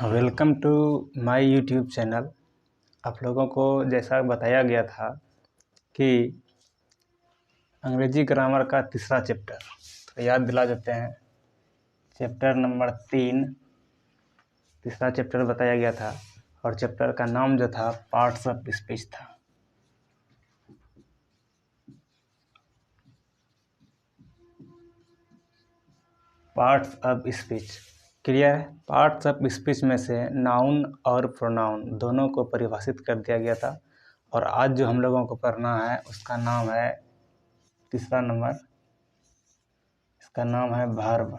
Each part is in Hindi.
Welcome to my YouTube channel. आप लोगों को जैसा बताया गया था कि अंग्रेजी ग्रामर का तीसरा चैप्टर, तो याद दिला देते हैं। चैप्टर नंबर 3 तीसरा चैप्टर बताया गया था और चैप्टर का नाम जो था पार्ट्स ऑफ स्पीच था। पार्ट्स ऑफ स्पीच क्लियर है। पार्ट्स ऑफ स्पीच में से नाउन और प्रोनाउन दोनों को परिभाषित कर दिया गया था और आज जो हम लोगों को पढ़ना है उसका नाम है तीसरा नंबर, इसका नाम है वर्ब।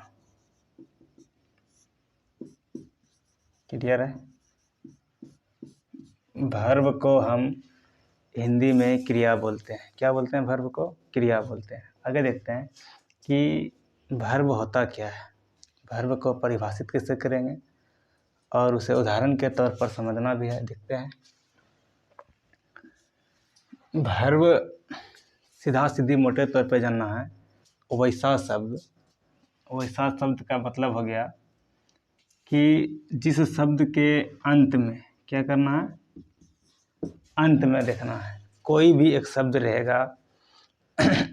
क्लियर है। वर्ब को हम हिंदी में क्रिया बोलते हैं। क्या बोलते हैं? वर्ब को क्रिया बोलते हैं। आगे देखते हैं कि वर्ब होता क्या है, वर्ब को परिभाषित कैसे करेंगे और उसे उदाहरण के तौर पर समझना भी है। देखते हैं। वर्ब सीधा सीधी मोटे तौर पर जानना है। वैसा शब्द का मतलब हो गया कि जिस शब्द के अंत में क्या करना है, अंत में देखना है। कोई भी एक शब्द रहेगा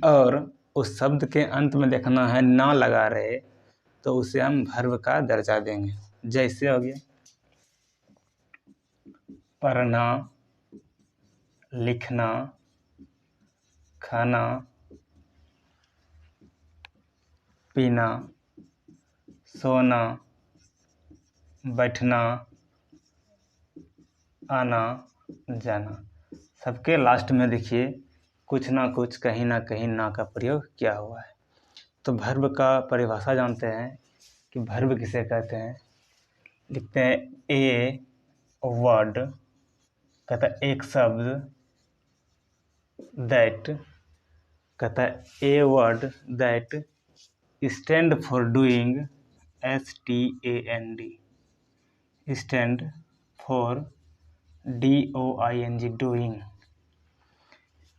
और उस शब्द के अंत में देखना है ना लगा रहे तो उसे हम वर्ब का दर्जा देंगे। जैसे हो गया पढ़ना, लिखना, खाना, पीना, सोना, बैठना, आना, जाना। सबके लास्ट में देखिए कुछ ना कुछ कहीं ना कहीं ना का प्रयोग किया हुआ है। तो वर्ब का परिभाषा जानते हैं कि वर्ब किसे कहते हैं। लिखते हैं ए वर्ड, कहता है एक शब्द। दैट कहता है a word that stand for doing, STAND, stand for DOING, doing.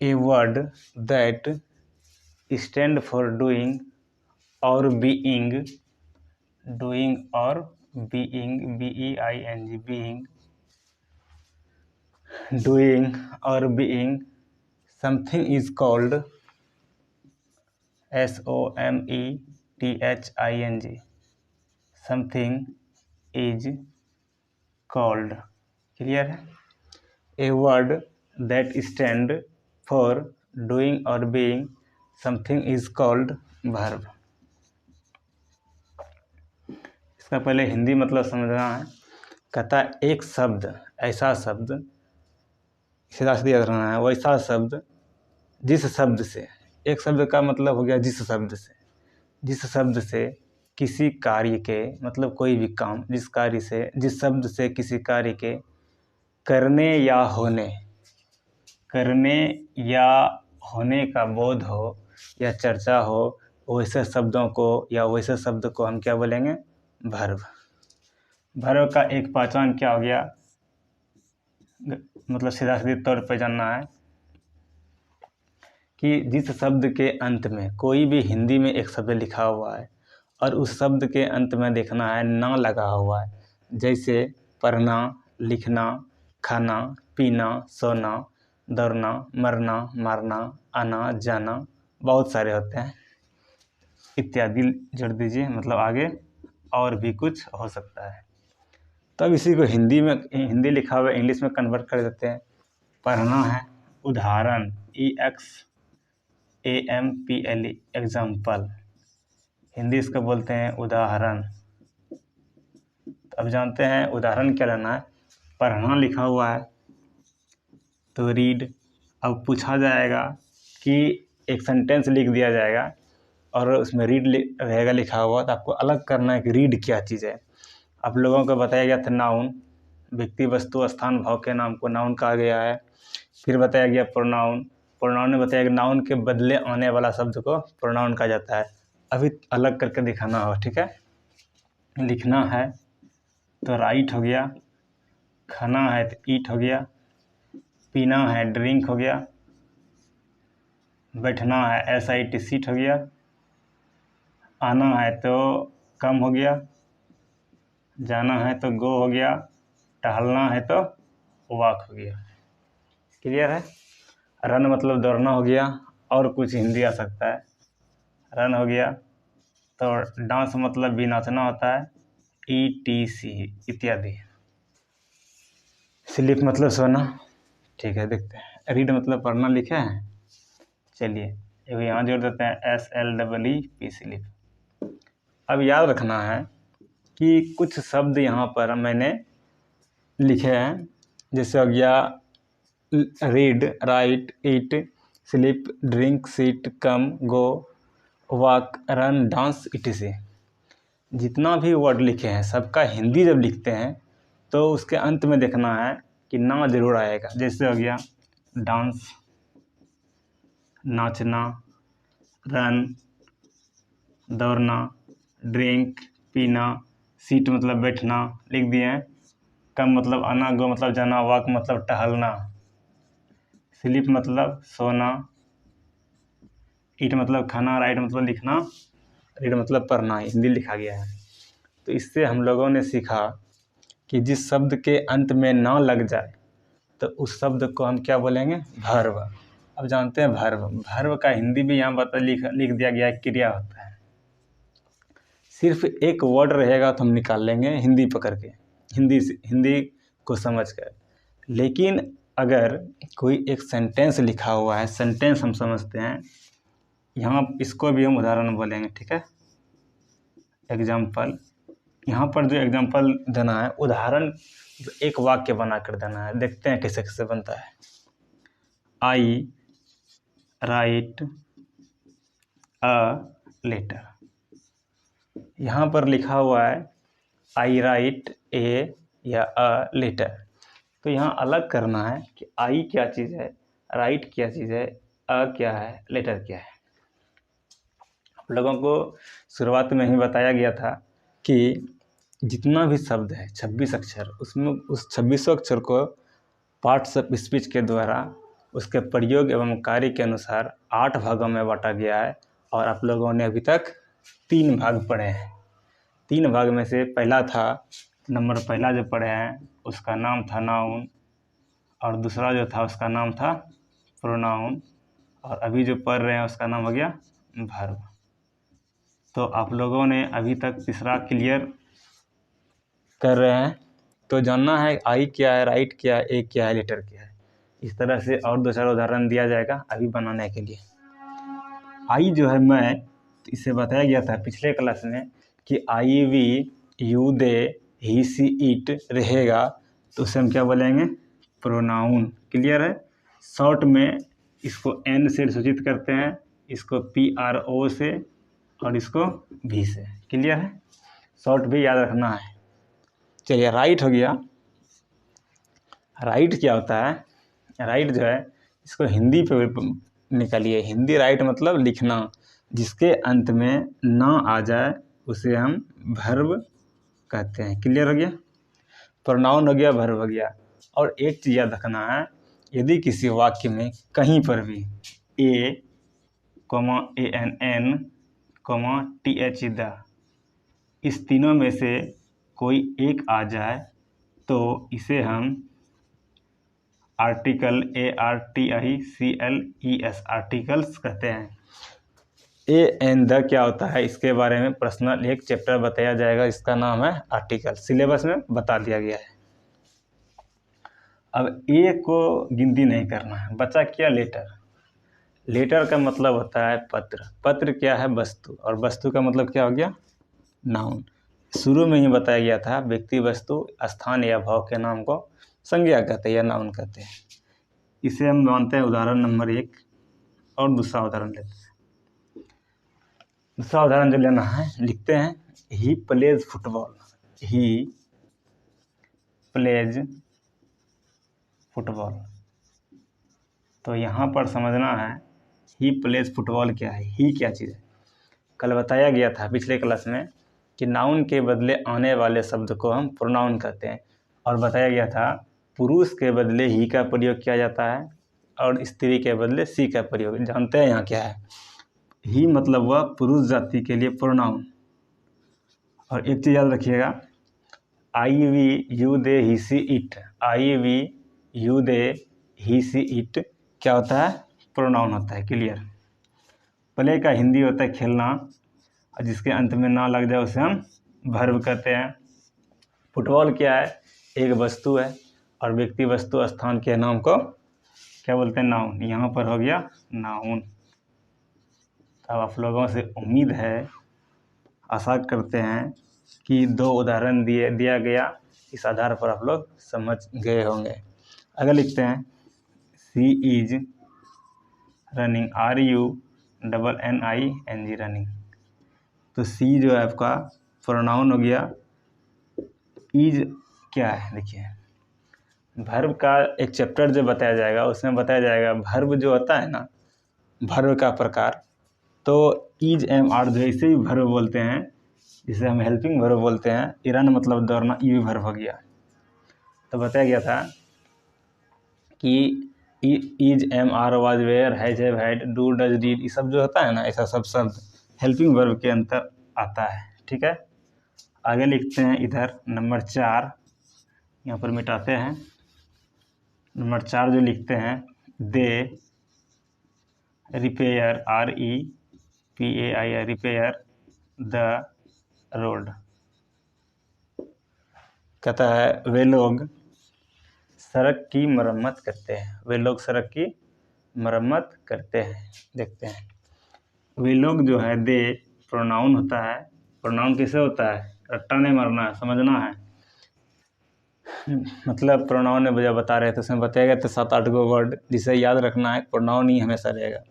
A word that stand for doing और बीइंग, डूइंग और बीइंग, BEING, बीइंग, डूइंग और being something is called, SOMETHING, something is called. Clear है। A word that stand for doing और being something is called verb. इसका पहले हिंदी मतलब समझना है। कहता है एक शब्द, ऐसा शब्द, सीधा सीधा याद रखना है। वैसा शब्द जिस शब्द से, एक शब्द का मतलब हो गया जिस शब्द से, जिस शब्द से किसी कार्य के, मतलब कोई भी काम, जिस कार्य से, जिस शब्द से किसी कार्य के करने या होने का बोध हो या चर्चा हो, वैसे शब्दों को या वैसे शब्द को हम क्या बोलेंगे? वर्ब। वर्ब का एक पहचान क्या हो गया, मतलब सीधा सीधे तौर पर जानना है कि जिस शब्द के अंत में, कोई भी हिंदी में एक शब्द लिखा हुआ है और उस शब्द के अंत में देखना है ना लगा हुआ है। जैसे पढ़ना, लिखना, खाना, पीना, सोना, दौड़ना, मरना, मारना, आना, जाना, बहुत सारे होते हैं, इत्यादि जोड़ दीजिए, मतलब आगे और भी कुछ हो सकता है। तब इसी को हिंदी में, हिंदी लिखा हुआ इंग्लिश में कन्वर्ट कर देते हैं। पढ़ना है उदाहरण, EXAMPLE, एग्जाम्पल, हिंदी इसको बोलते हैं उदाहरण। अब जानते हैं उदाहरण क्या लेना है। पढ़ना लिखा हुआ है तो रीड। अब पूछा जाएगा कि एक सेंटेंस लिख दिया जाएगा और उसमें रीड रहेगा लिखा हुआ, तो आपको अलग करना है कि रीड क्या चीज़ है। आप लोगों को बताया गया था नाउन, व्यक्ति, वस्तु, स्थान, भाव के नाम को नाउन कहा गया है। फिर बताया गया प्रोनाउन, प्रोनाउन ने बताया कि नाउन के बदले आने वाला शब्द को प्रोनाउन कहा जाता है। अभी अलग करके दिखाना होगा, ठीक है। लिखना है तो राइट हो गया, खाना है तो ईट हो गया, पीना है ड्रिंक हो गया, बैठना है SIT, सीट हो गया, आना है तो कम हो गया, जाना है तो गो हो गया, टहलना है तो वॉक हो गया। क्लियर है। रन मतलब दौड़ना हो गया, और कुछ हिंदी आ सकता है। रन हो गया। तो डांस मतलब भी नाचना होता है, ETC इत्यादि। स्लीप मतलब सोना। ठीक है, देखते हैं। रीड मतलब पढ़ना लिखा है। चलिए एक यहाँ जोड़ देते हैं, SLEEP स्लीप। अब याद रखना है कि कुछ शब्द यहाँ पर मैंने लिखे हैं, जैसे हो गया रीड, राइट, ईट, स्लीप, ड्रिंक, सीट, कम, गो, वॉक, रन, डांस, etc। जितना भी वर्ड लिखे हैं सबका हिंदी जब लिखते हैं तो उसके अंत में देखना है कि ना जरूर आएगा। जैसे हो गया डांस, नाचना, रन, दौड़ना, ड्रिंक, पीना, सीट मतलब बैठना, लिख दिए हैं। कम मतलब आना, गो मतलब जाना, वॉक मतलब टहलना, स्लीप मतलब सोना, ईट मतलब खाना, राइट मतलब लिखना, रीड मतलब पढ़ना। हिंदी लिखा गया है। तो इससे हम लोगों ने सीखा कि जिस शब्द के अंत में ना लग जाए तो उस शब्द को हम क्या बोलेंगे, भर्व। अब जानते हैं भर्व का हिंदी भी यहाँ पर लिख दिया गया है, क्रिया होता है। सिर्फ एक वर्ड रहेगा तो हम निकाल लेंगे हिंदी पकड़ के, हिंदी को समझ कर। लेकिन अगर कोई एक सेंटेंस लिखा हुआ है, सेंटेंस हम समझते हैं, यहाँ इसको भी हम उदाहरण बोलेंगे। ठीक है, एग्जाम्पल। यहाँ पर जो एग्जाम्पल देना है, उदाहरण एक वाक्य बना कर देना है। देखते हैं कैसे कैसे बनता है। आई राइट अ लेटर। यहाँ पर लिखा हुआ है आई राइट ए या अ लेटर। तो यहाँ अलग करना है कि आई क्या चीज़ है, राइट क्या चीज़ है, अ क्या है, लेटर क्या है। आप लोगों को शुरुआत में ही बताया गया था कि जितना भी शब्द है 26 अक्षर, उसमें उस 26 अक्षर को पार्ट्स ऑफ स्पीच के द्वारा उसके प्रयोग एवं कार्य के अनुसार 8 भागों में बांटा गया है। और आप लोगों ने अभी तक 3 भाग पढ़े हैं। 3 भाग में से पहला था, नंबर पहला जो पढ़े हैं उसका नाम था नाउन, और दूसरा जो था उसका नाम था प्रोनाउन, और अभी जो पढ़ रहे हैं उसका नाम हो गया वर्ब। तो आप लोगों ने अभी तक तीसरा क्लियर कर रहे हैं। तो जानना है आई क्या है, राइट क्या है, ए क्या है, लेटर क्या है। इस तरह से और 2-4 उदाहरण दिया जाएगा अभी बनाने के लिए। आई जो है मैं, इसे बताया गया था पिछले क्लास में कि I we you they he she it रहेगा, तो उसे हम क्या बोलेंगे, प्रोनाउन। क्लियर है। शॉर्ट में इसको एन से सूचित करते हैं, इसको PRO से, और इसको भी से। क्लियर है। शॉर्ट भी याद रखना है। चलिए राइट हो गया। राइट क्या होता है, राइट जो है इसको हिंदी पे निकालिए। हिंदी राइट मतलब लिखना, जिसके अंत में ना आ जाए उसे हम वर्ब कहते हैं। क्लियर हो गया। प्रोनाउन हो गया, वर्ब हो गया। और एक चीज़ याद रखना है, यदि किसी वाक्य में कहीं पर भी ए, ANN, TH द, इस तीनों में से कोई एक आ जाए तो इसे हम आर्टिकल ARTICLES आर्टिकल्स कहते हैं। द क्या होता है, इसके बारे में पर्सनल एक चैप्टर बताया जाएगा, इसका नाम है आर्टिकल। सिलेबस में बता दिया गया है। अब ए को गिनती नहीं करना है, बचा क्या, लेटर। लेटर का मतलब होता है पत्र। पत्र क्या है, वस्तु, और वस्तु का मतलब क्या हो गया, नाउन। शुरू में ही बताया गया था व्यक्ति, वस्तु, स्थान या भाव के नाम को संज्ञा कहते हैं या नाउन कहते हैं। इसे हम मानते हैं उदाहरण नंबर 1। और दूसरा उदाहरण लेते हैं। दूसरा उदाहरण जो लेना है, लिखते हैं ही प्लेज फुटबॉल। ही प्लेज फुटबॉल। तो यहाँ पर समझना है ही प्लेज फुटबॉल क्या है, ही क्या चीज़ है। कल बताया गया था पिछले क्लास में कि नाउन के बदले आने वाले शब्द को हम प्रोनाउन कहते हैं, और बताया गया था पुरुष के बदले ही का प्रयोग किया जाता है और स्त्री के बदले सी का प्रयोग। जानते हैं यहाँ क्या है, ही मतलब वह पुरुष जाति के लिए प्रोनाउन। और एक चीज़ याद रखिएगा, I we you they he she it, I we you they he she it क्या होता है? प्रोनाउन होता है। क्लियर। प्ले का हिंदी होता है खेलना, और जिसके अंत में ना लग जाए उसे हम वर्ब कहते हैं। फुटबॉल क्या है? एक वस्तु है, और व्यक्ति, वस्तु, स्थान के नाम को क्या बोलते हैं? नाउन। यहाँ पर हो गया नाउन। अब आप लोगों से उम्मीद है, आशा करते हैं कि 2 उदाहरण दिया गया, इस आधार पर आप लोग समझ गए होंगे। अगर लिखते हैं सी इज रनिंग, RUNNING रनिंग, तो सी जो है आपका प्रोनाउन हो गया। इज क्या है? देखिए, वर्ब का एक चैप्टर जो बताया जाएगा उसमें बताया जाएगा वर्ब जो होता है ना, वर्ब का प्रकार। तो इज एम आर जो इसे भी वर्ब बोलते हैं, जिसे हम हेल्पिंग वर्ब बोलते हैं। इरन मतलब दौड़ना, ये भी वर्ब हो गया। तो बताया गया था कि is am are was were has have had do does did, ये सब जो होता है ना, ऐसा सब शब्द हेल्पिंग वर्ब के अंतर आता है। ठीक है। आगे लिखते हैं इधर नंबर 4, यहाँ पर मिटाते हैं। नंबर 4 जो लिखते हैं, they repair, REPAIR repair the road, कहता है वे लोग सड़क की मरम्मत करते हैं, वे लोग सड़क की मरम्मत करते हैं। देखते हैं, वे लोग जो है दे प्रोनाउन होता है। प्रोनाउन किसे होता है? रट्टा नहीं मारना है, समझना है। मतलब प्रोनाउन ने वजह बता रहे थे, उसमें बताया गया था 7-8 गो वर्ड, जिसे याद रखना है। प्रोनाउन ही हमेशा रहेगा।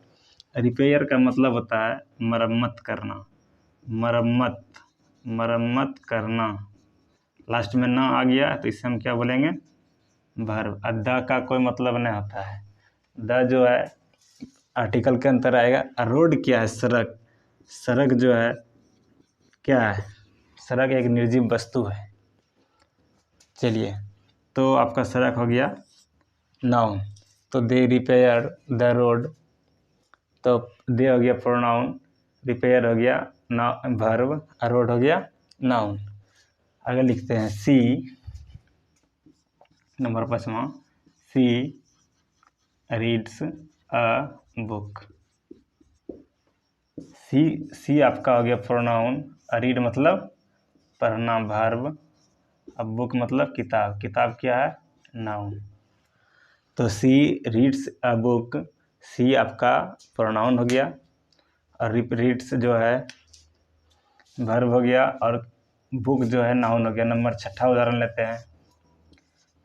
रिपेयर का मतलब होता है मरम्मत करना, मरम्मत करना। लास्ट में ना आ गया तो इससे हम क्या बोलेंगे? वर्ब। द का कोई मतलब नहीं होता है। द जो है आर्टिकल के अंतर आएगा। रोड क्या है? सड़क। सड़क जो है क्या है? सड़क एक निर्जीव वस्तु है। चलिए, तो आपका सड़क हो गया नाउन। तो दे रिपेयर द रोड, तो दे हो गया प्रोनाउन, रिपेयर हो गया ना वर्ब, रोड हो गया नाउन। आगे लिखते हैं सी, नंबर 5वां, सी रीड्स अ बुक। सी आपका हो गया प्रोनाउन, रीड मतलब पढ़ना वर्ब, अब बुक मतलब किताब। किताब क्या है? नाउन। तो सी रीड्स अ बुक, सी आपका प्रोनाउन हो गया, और रीड्स जो है वर्ब हो गया, और बुक जो है नाउन हो गया। नंबर 6 उदाहरण लेते हैं।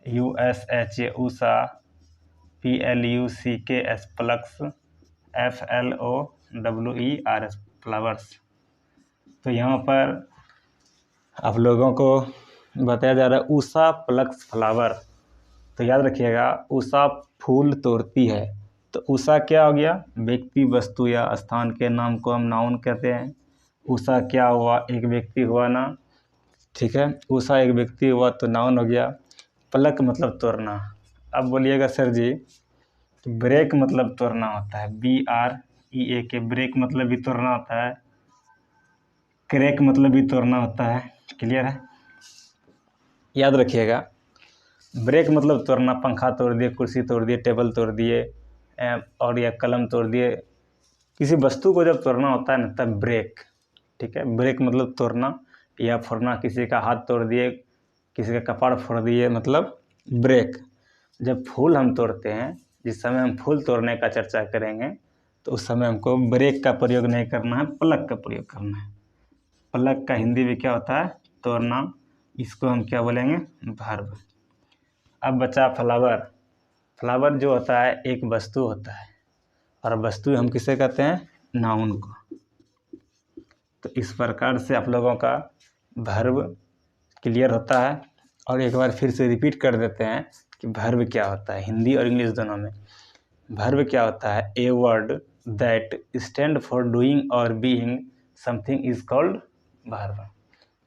USA Usha, PLUCKS plucks, FLOWERS flowers. तो यहाँ पर आप लोगों को बताया जा रहा है ऊषा प्लक्स फ्लावर। तो याद रखिएगा, ऊषा फूल तोड़ती है। तो ऊषा क्या हो गया? व्यक्ति, वस्तु या स्थान के नाम को हम नाउन कहते हैं। ऊषा क्या हुआ? एक व्यक्ति हुआ ना। ठीक है, ऊषा एक व्यक्ति हुआ तो नाउन हो गया। प्लक मतलब तोड़ना। अब बोलिएगा सर जी, तो ब्रेक मतलब तोड़ना होता है, BREAK, ब्रेक मतलब भी तोड़ना होता है। क्रैक मतलब भी तोड़ना होता है। क्लियर है? याद रखिएगा, ब्रेक मतलब तोड़ना, पंखा तोड़ दिए, कुर्सी तोड़ दिए, टेबल तोड़ दिए, और या कलम तोड़ दिए। किसी वस्तु को जब तोड़ना होता है ना, तब ब्रेक। ठीक है, ब्रेक मतलब तोड़ना या फोड़ना। किसी का हाथ तोड़ दिए, किसी का कपाड़ फोड़ दिए, मतलब ब्रेक। जब फूल हम तोड़ते हैं, जिस समय हम फूल तोड़ने का चर्चा करेंगे, तो उस समय हमको ब्रेक का प्रयोग नहीं करना है, प्लग का प्रयोग करना है। प्लग का हिंदी में क्या होता है? तोड़ना। इसको हम क्या बोलेंगे? वर्ब। अब बचा फ्लावर। फ्लावर जो होता है एक वस्तु होता है, और वस्तु हम किसे कहते हैं? नाउन को। तो इस प्रकार से आप लोगों का वर्ब क्लियर होता है। और एक बार फिर से रिपीट कर देते हैं कि वर्ब क्या होता है, हिंदी और इंग्लिश दोनों में। वर्ब क्या होता है? A word that stand for doing और being something is called verb.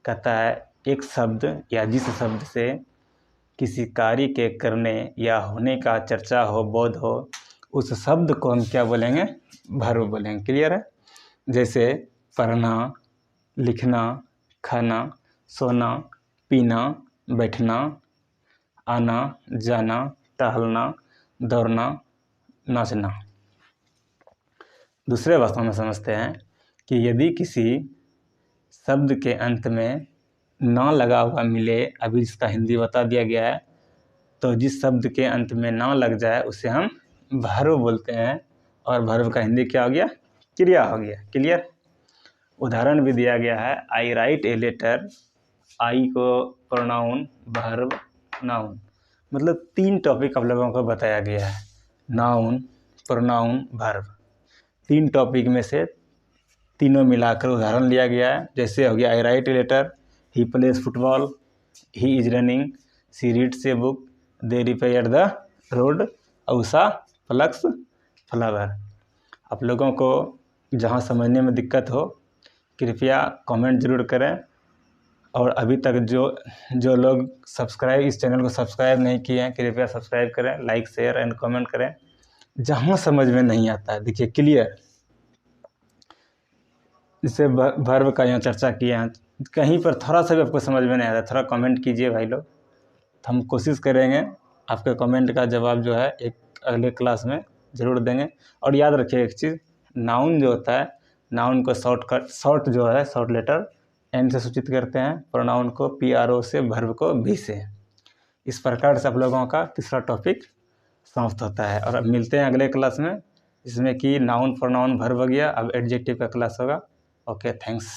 कहता है एक शब्द या जिस शब्द से किसी कार्य के करने या होने का चर्चा हो, बोध हो, उस शब्द को हम क्या बोलेंगे? वर्ब बोलेंगे। क्लियर है? जैसे पढ़ना, लिखना, खाना, सोना, पीना, बैठना, आना, जाना, टहलना, दौड़ना, नाचना। दूसरे अवस्था में समझते हैं कि यदि किसी शब्द के अंत में ना लगा हुआ मिले, अभी इसका हिंदी बता दिया गया है, तो जिस शब्द के अंत में ना लग जाए उसे हम वर्ब बोलते हैं, और वर्ब का हिंदी क्या हो गया? क्रिया हो गया। क्लियर? उदाहरण भी दिया गया है, आई राइट ए लेटर। आई को प्रोनाउन, वर्ब, नाउन, मतलब 3 टॉपिक आप लोगों को बताया गया है, नाउन, प्रोनाउन, वर्ब। 3 टॉपिक में से तीनों मिलाकर उदाहरण लिया गया है। जैसे हो गया I write a letter, he plays football, he is running, she reads a book, they repair the road, Usha plucks flower. आप लोगों को जहाँ समझने में दिक्कत हो कृपया कमेंट ज़रूर करें, और अभी तक जो लोग इस चैनल को सब्सक्राइब नहीं किए हैं कृपया सब्सक्राइब करें, लाइक शेयर एंड कमेंट करें। जहाँ समझ में नहीं आता है, देखिए क्लियर, इससे वर्ब का यहाँ चर्चा किए हैं, कहीं पर थोड़ा सा भी आपको समझ में नहीं आता थोड़ा कमेंट कीजिए भाई लोग, तो हम कोशिश करेंगे आपके कमेंट का जवाब जो है एक अगले क्लास में ज़रूर देंगे। और याद रखिए एक चीज़, नाउन जो होता है, नाउन को शॉर्ट जो है शॉर्ट लेटर एन से सूचित करते हैं, प्रोनाउन को PRO से, वर्ब को V से। इस प्रकार से आप लोगों का तीसरा टॉपिक समाप्त होता है। और अब मिलते हैं अगले क्लास में, जिसमें कि नाउन, प्रोनाउन, वर्ब हो गया, अब एडजेक्टिव का क्लास होगा। Okay, thanks.